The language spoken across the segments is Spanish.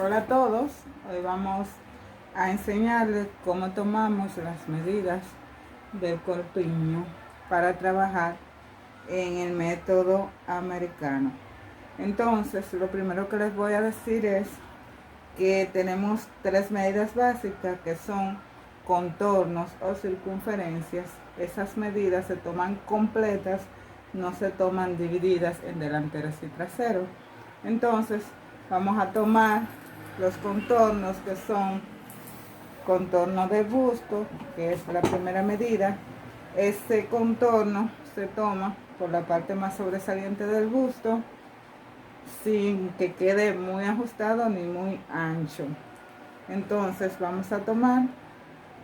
Hola a todos, hoy vamos a enseñarles cómo tomamos las medidas del corpiño para trabajar en el método americano. Entonces, lo primero que les voy a decir es que tenemos tres medidas básicas que son contornos o circunferencias. Esas medidas se toman completas, no se toman divididas en delanteros y traseros. Entonces, vamos a tomar los contornos, que son contorno de busto, que es la primera medida. Este contorno se toma por la parte más sobresaliente del busto, sin que quede muy ajustado ni muy ancho. Entonces vamos a tomar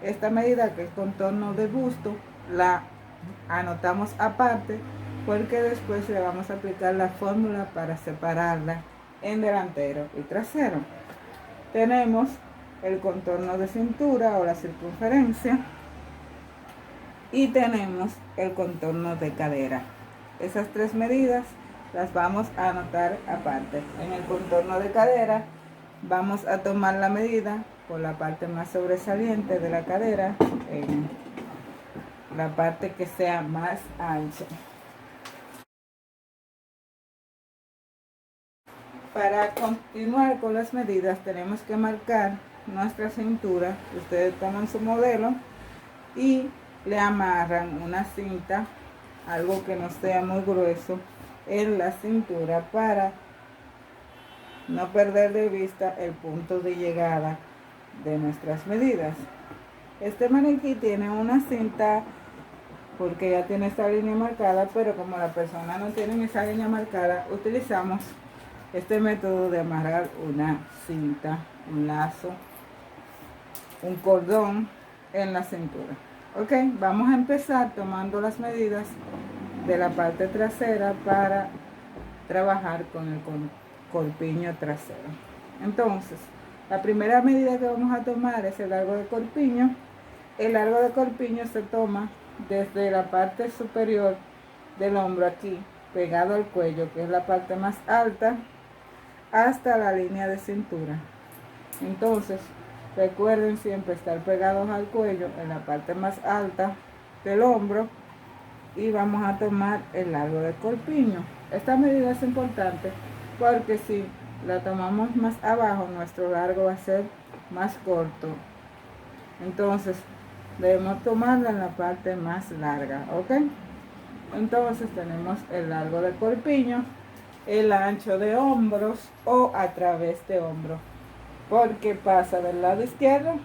esta medida, que es contorno de busto, la anotamos aparte porque después le vamos a aplicar la fórmula para separarla en delantero y trasero. Tenemos el contorno de cintura o la circunferencia y tenemos el contorno de cadera. Esas tres medidas las vamos a anotar aparte. En el contorno de cadera vamos a tomar la medida por la parte más sobresaliente de la cadera, en la parte que sea más ancha. Para continuar con las medidas tenemos que marcar nuestra cintura. Ustedes toman su modelo y le amarran una cinta, algo que no sea muy grueso, en la cintura para no perder de vista el punto de llegada de nuestras medidas. Este maniquí tiene una cinta porque ya tiene esta línea marcada, pero como la persona no tiene esa línea marcada, utilizamos este método de amarrar una cinta, un lazo, un cordón en la cintura. Ok, vamos a empezar tomando las medidas de la parte trasera para trabajar con el corpiño trasero. Entonces, la primera medida que vamos a tomar es el largo de corpiño. El largo de corpiño se toma desde la parte superior del hombro, aquí pegado al cuello, que es la parte más alta, hasta la línea de cintura. Entonces, recuerden siempre estar pegados al cuello en la parte más alta del hombro y vamos a tomar el largo de corpiño. Esta medida es importante porque si la tomamos más abajo, nuestro largo va a ser más corto. Entonces, debemos tomarla en la parte más larga, ¿ok? Entonces tenemos el largo de corpiño, el ancho de hombros o a través de hombro, porque pasa del lado izquierdo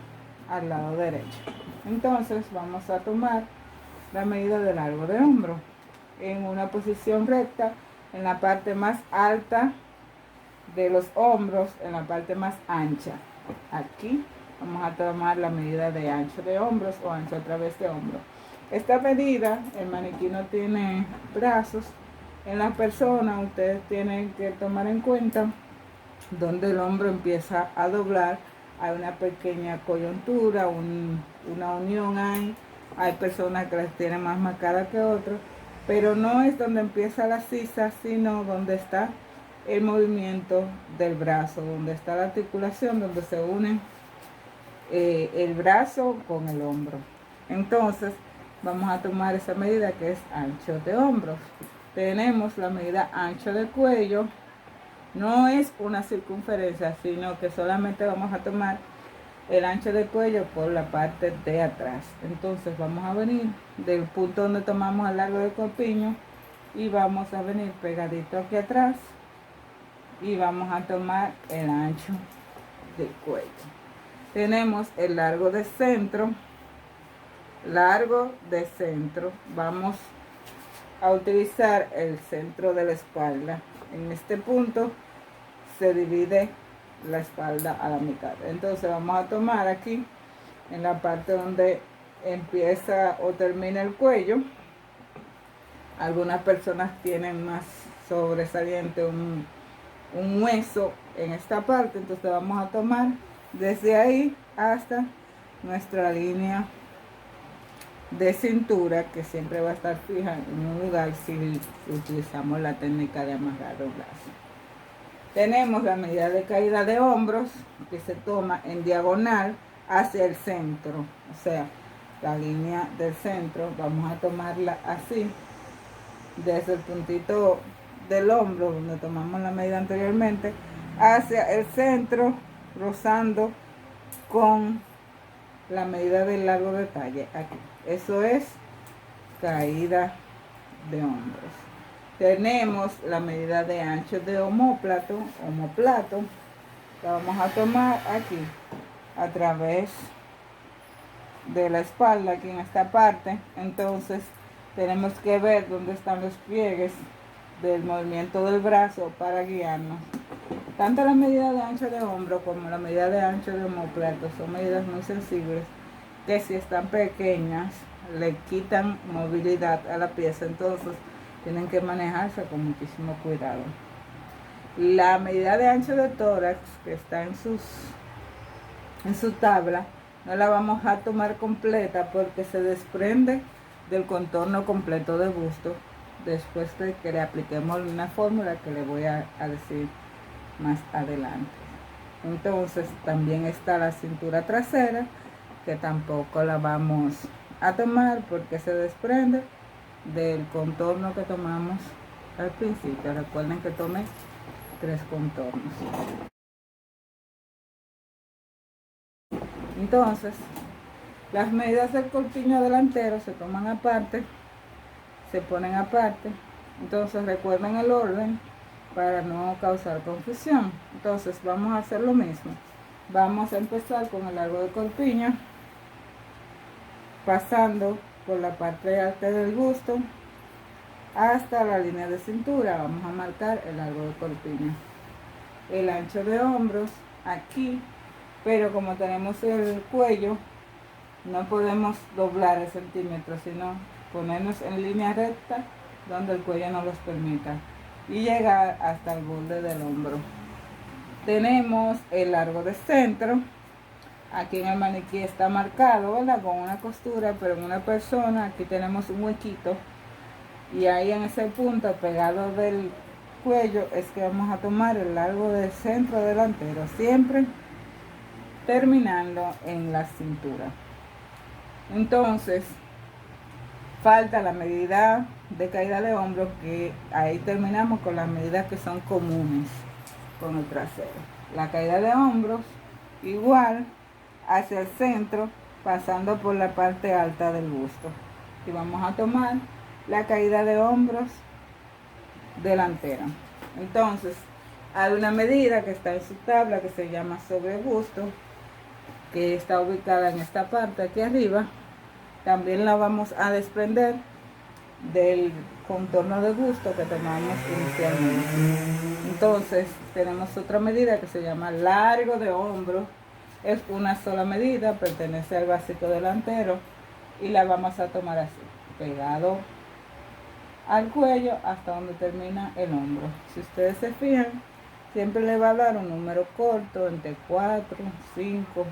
al lado derecho. Entonces vamos a tomar la medida de largo de hombro en una posición recta, en la parte más alta de los hombros, en la parte más ancha. Aquí vamos a tomar la medida de ancho de hombros o ancho a través de hombro. Esta medida, el maniquí no tiene brazos. En la persona ustedes tienen que tomar en cuenta donde el hombro empieza a doblar. Hay una pequeña coyuntura, una unión ahí. Hay personas que las tienen más marcadas que otras, pero no es donde empieza la sisa, sino donde está el movimiento del brazo, donde está la articulación, donde se une el brazo con el hombro. Entonces vamos a tomar esa medida, que es ancho de hombros. Tenemos la medida ancho de cuello. No es una circunferencia, sino que solamente vamos a tomar el ancho de cuello por la parte de atrás. Entonces vamos a venir del punto donde tomamos el largo de corpiño y vamos a venir pegadito aquí atrás y vamos a tomar el ancho de cuello. Tenemos el largo de centro. Vamos a utilizar el centro de la espalda. En este punto se divide la espalda a la mitad. Entonces vamos a tomar aquí en la parte donde empieza o termina el cuello. Algunas personas tienen más sobresaliente un hueso en esta parte, entonces vamos a tomar desde ahí hasta nuestra línea de cintura, que siempre va a estar fija en un lugar si utilizamos la técnica de amarrar los brazos. Tenemos la medida de caída de hombros que se toma en diagonal hacia el centro, o sea, la línea del centro, vamos a tomarla así, desde el puntito del hombro donde tomamos la medida anteriormente, hacia el centro, rozando con la medida del largo de talle aquí. Eso es caída de hombros. Tenemos la medida de ancho de omóplato, la vamos a tomar aquí a través de la espalda, aquí en esta parte. Entonces tenemos que ver dónde están los pliegues del movimiento del brazo para guiarnos. Tanto la medida de ancho de hombro como la medida de ancho de omóplato son medidas muy sensibles que si están pequeñas le quitan movilidad a la pieza, entonces tienen que manejarse con muchísimo cuidado. La medida de ancho de tórax que está en su tabla no la vamos a tomar completa porque se desprende del contorno completo de busto después de que le apliquemos una fórmula que le voy a decir más adelante. Entonces también está la cintura trasera, que tampoco la vamos a tomar porque se desprende del contorno que tomamos al principio. Recuerden que tomé 3 contornos. Entonces, las medidas del corpiño delantero se toman aparte, se ponen aparte. Entonces recuerden el orden para no causar confusión. Entonces vamos a hacer lo mismo. Vamos a empezar con el largo de corpiño, pasando por la parte alta del busto hasta la línea de cintura. Vamos a marcar el largo de corpiño. El ancho de hombros aquí, pero como tenemos el cuello, no podemos doblar el centímetro, sino ponernos en línea recta donde el cuello nos los permita y llegar hasta el borde del hombro. Tenemos el largo de centro. Aquí en el maniquí está marcado, ¿verdad?, con una costura, pero en una persona aquí tenemos un huequito y ahí en ese punto pegado del cuello es que vamos a tomar el largo del centro delantero, siempre terminando en la cintura. Entonces falta la medida de caída de hombros, que ahí terminamos con las medidas que son comunes con el trasero. La caída de hombros igual hacia el centro, pasando por la parte alta del busto, y vamos a tomar la caída de hombros delantera. Entonces hay una medida que está en su tabla que se llama sobre busto, que está ubicada en esta parte aquí arriba. También la vamos a desprender del contorno de busto que tomamos inicialmente. Entonces tenemos otra medida que se llama largo de hombro. Es una sola medida, pertenece al básico delantero y la vamos a tomar así, pegado al cuello hasta donde termina el hombro. Si ustedes se fijan, siempre le va a dar un número corto, entre 4, 5.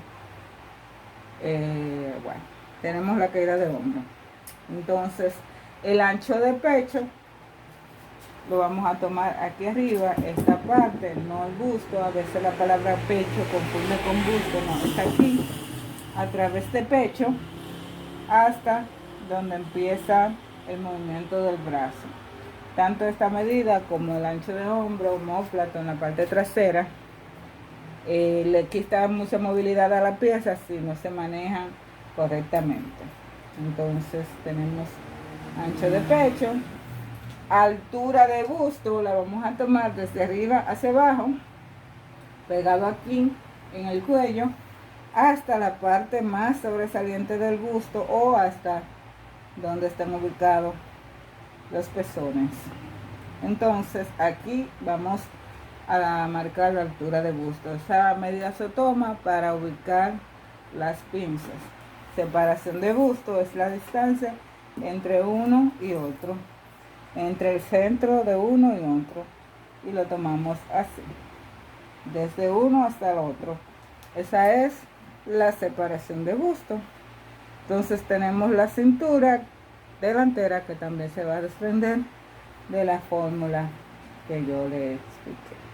Bueno, tenemos la caída de hombro. Entonces el ancho de pecho lo vamos a tomar aquí arriba, esta parte, no el busto. A veces la palabra pecho confunde con busto, no, está aquí, a través de pecho hasta donde empieza el movimiento del brazo. Tanto esta medida como el ancho de hombro, omóplato en la parte trasera, le quita mucha movilidad a la pieza si no se manejan correctamente. Entonces tenemos ancho de pecho, altura de busto, la vamos a tomar desde arriba hacia abajo, pegado aquí en el cuello, hasta la parte más sobresaliente del busto o hasta donde están ubicados los pezones. Entonces aquí vamos a marcar la altura de busto. Esa medida se toma para ubicar las pinzas. Separación de busto es la distancia entre uno y otro, entre el centro de uno y otro, y lo tomamos así, desde uno hasta el otro. Esa es la separación de busto. Entonces tenemos la cintura delantera, que también se va a desprender de la fórmula que yo le expliqué.